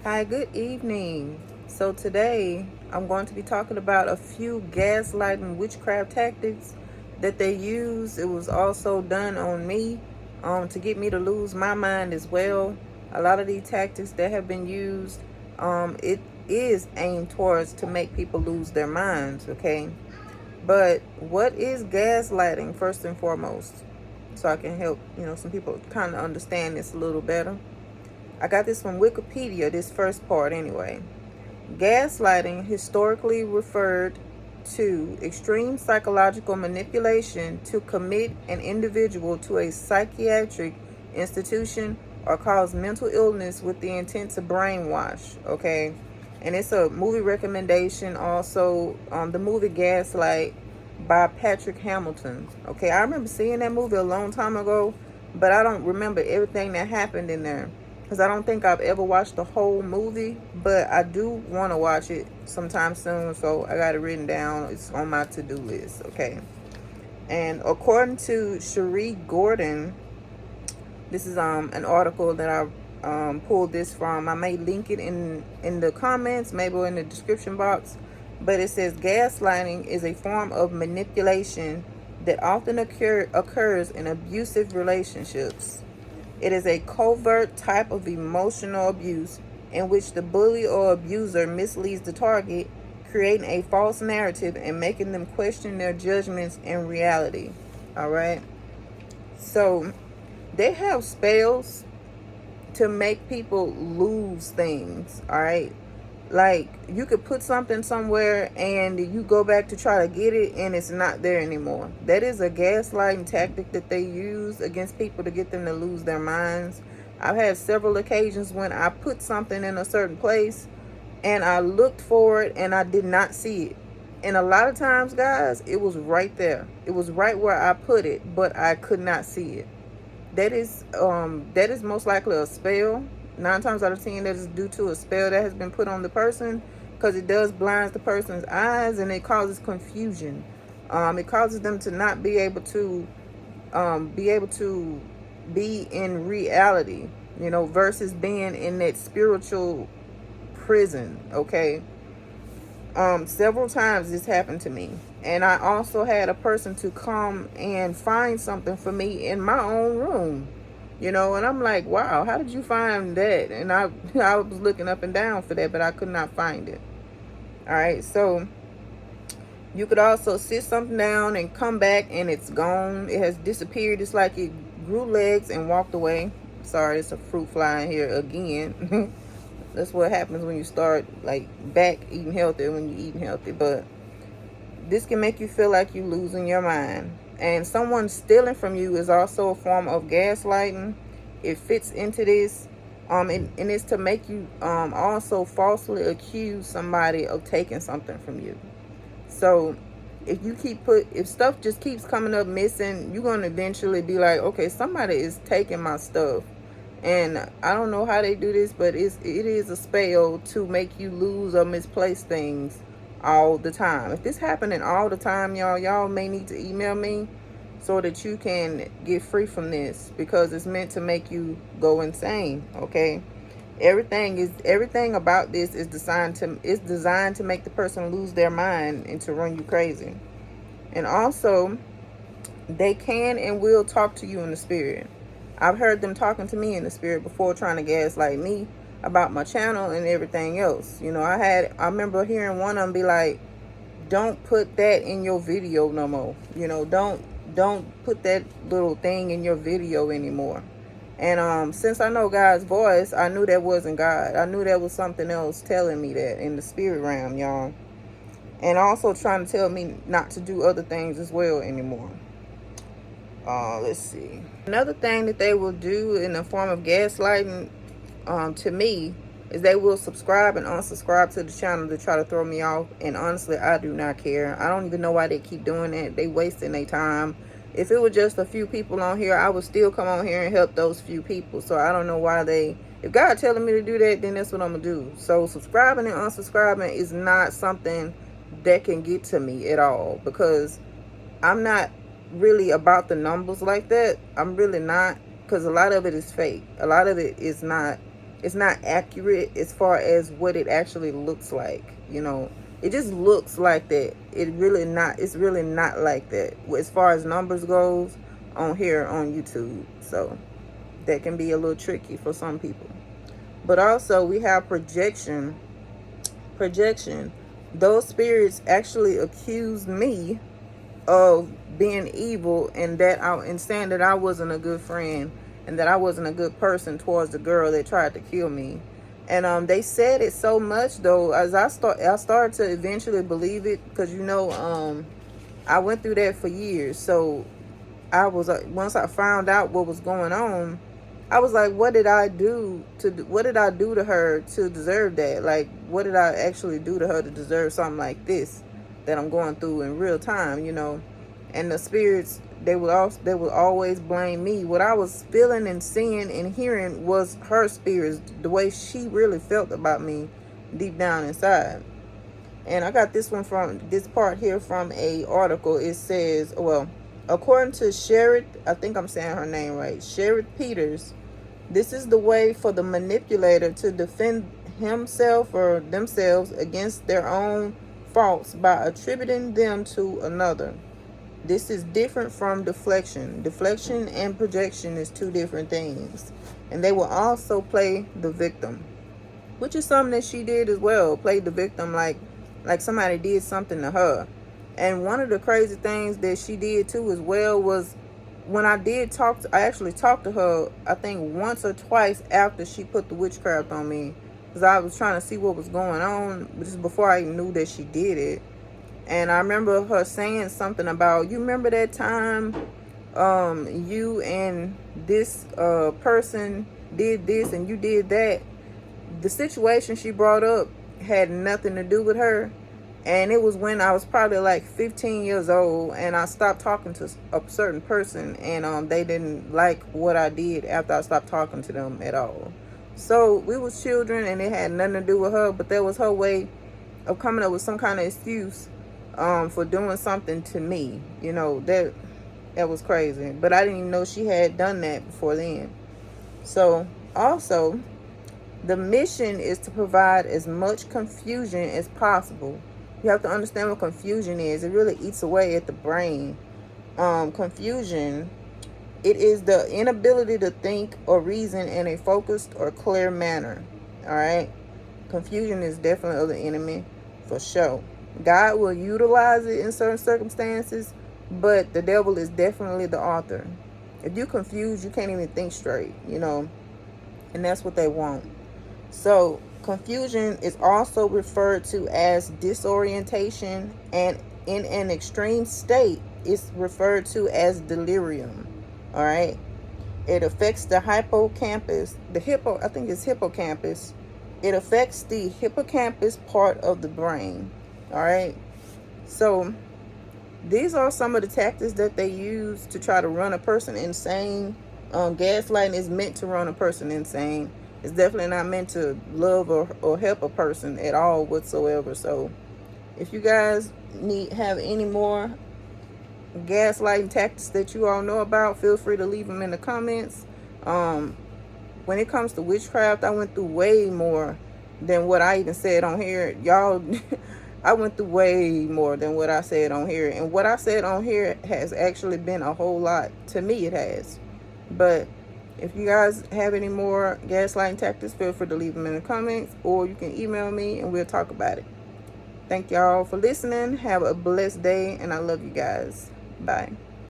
Hi, good evening. So today I'm going to be talking about a few gaslighting witchcraft tactics that they use. It was also done on me to get me to lose my mind as well. A lot of these tactics that have been used, it is aimed towards to make people lose their minds, okay? But what is gaslighting first and foremost? So I can help, some people kind of understand this a little better. I got this from Wikipedia, this first part anyway. Gaslighting, historically referred to extreme psychological manipulation to commit an individual to a psychiatric institution or cause mental illness with the intent to brainwash. Okay. And it's a movie recommendation also. The movie Gaslight by Patrick Hamilton. Okay. I remember seeing that movie a long time ago, but I don't remember everything that happened in there because I don't think I've ever watched the whole movie, but I do want to watch it sometime soon, so I got it written down. It's on my to-do list, okay? And according to Cherie Gordon, this is an article that I pulled this from. I may link it in the comments, maybe in the description box, but it says gaslighting is a form of manipulation that often occurs in abusive relationships. It is a covert type of emotional abuse in which the bully or abuser misleads the target, creating a false narrative and making them question their judgments and reality. All right. So they have spells to make people lose things. All right. Like, you could put something somewhere and you go back to try to get it and it's not there anymore. That is a gaslighting tactic that they use against people to get them to lose their minds. I've had several occasions when I put something in a certain place and I looked for it and I did not see it. And a lot of times, guys, it was right there. It was right where I put it, but I could not see it. That is most likely a spell. 9 times out of 10, that is due to a spell that has been put on the person, because it does blind the person's eyes and it causes confusion. It causes them to not be able to be in reality, versus being in that spiritual prison. Okay. Several times this happened to me, and I also had a person to come and find something for me in my own room, and I'm like, wow, how did you find that? And I was looking up and down for that, but I could not find it. All right. So you could also sit something down and come back and it's gone. It has disappeared. It's like it grew legs and walked away. Sorry, it's a fruit fly in here again. That's what happens when you start like back eating healthy, when you're eating healthy. But this can make you feel like you're losing your mind. And someone stealing from you is also a form of gaslighting. It fits into this. And it's to make you also falsely accuse somebody of taking something from you. So if stuff just keeps coming up missing, you're gonna eventually be like, okay, somebody is taking my stuff. And I don't know how they do this, but it is a spell to make you lose or misplace things all the time. If this happening all the time, y'all may need to email me so that you can get free from this, because it's meant to make you go insane. Okay. Everything about this is designed to make the person lose their mind and to run you crazy. And also, they can and will talk to you in the spirit. I've heard them talking to me in the spirit before, trying to gaslight me about my channel and everything else. I remember hearing one of them be like, don't put that in your video no more. Don't put that little thing in your video anymore. And since I know God's voice, I knew that wasn't God. I knew that was something else telling me that in the spirit realm, y'all. And also trying to tell me not to do other things as well anymore. Let's see. Another thing that they will do in the form of gaslighting, to me, is they will subscribe and unsubscribe to the channel to try to throw me off. And honestly, I do not care. I don't even know why they keep doing that. They wasting their time. If it was just a few people on here, I would still come on here and help those few people. So I don't know why if God telling me to do that, then that's what I'm gonna do. So subscribing and unsubscribing is not something that can get to me at all, because I'm not really about the numbers like that. I'm really not, because a lot of it is fake. A lot of it is not it's not accurate as far as what it actually looks like. You know, it just looks like that. It's really not like that as far as numbers goes on here on YouTube. So that can be a little tricky for some people. But also we have projection. Those spirits actually accused me of being evil, and saying that I wasn't a good friend and that I wasn't a good person towards the girl that tried to kill me. And they said it so much though, as I started to eventually believe it, because I went through that for years. So once I found out what was going on, I was like, what did I do to her to deserve that? Like, what did I actually do to her to deserve something like this that I'm going through in real time, you know? And the spirits, they would always blame me. What I was feeling and seeing and hearing was her spirits, the way she really felt about me deep down inside. And I got this part here from a article. It says, well, according to Sherrod, I think I'm saying her name right, Sherrod Peters, this is the way for the manipulator to defend himself or themselves against their own faults by attributing them to another. This is different from deflection. Deflection and projection is two different things. And they will also play the victim, which is something that she did as well. Played the victim like somebody did something to her. And one of the crazy things that she did too as well was when I actually talked to her, I think once or twice after she put the witchcraft on me, because I was trying to see what was going on just before I knew that she did it. And I remember her saying something about, you remember that time you and this person did this and you did that? The situation she brought up had nothing to do with her. And it was when I was probably like 15 years old, and I stopped talking to a certain person, and they didn't like what I did after I stopped talking to them at all. So we was children, and it had nothing to do with her, but that was her way of coming up with some kind of excuse for doing something to me. You know, that was crazy. But I didn't even know she had done that before then. So also, the mission is to provide as much confusion as possible. You have to understand what confusion is. It really eats away at the brain. Confusion, it is the inability to think or reason in a focused or clear manner. All right? Confusion is definitely the enemy for sure. God will utilize it in certain circumstances, but the devil is definitely the author. If you're confused, you can't even think straight, you know, and that's what they want. So confusion is also referred to as disorientation, and in an extreme state, it's referred to as delirium. All right. It affects the hippocampus. I think it's hippocampus. It affects the hippocampus part of the brain. All right. So these are some of the tactics that they use to try to run a person insane. Gaslighting is meant to run a person insane. It's definitely not meant to love or help a person at all whatsoever. So if you guys have any more gaslighting tactics that you all know about, feel free to leave them in the comments. When it comes to witchcraft, I went through way more than what I even said on here. Y'all, I went through way more than what I said on here. And what I said on here has actually been a whole lot. To me, it has. But if you guys have any more gaslighting tactics, feel free to leave them in the comments, or you can email me and we'll talk about it. Thank y'all for listening. Have a blessed day, and I love you guys. Bye.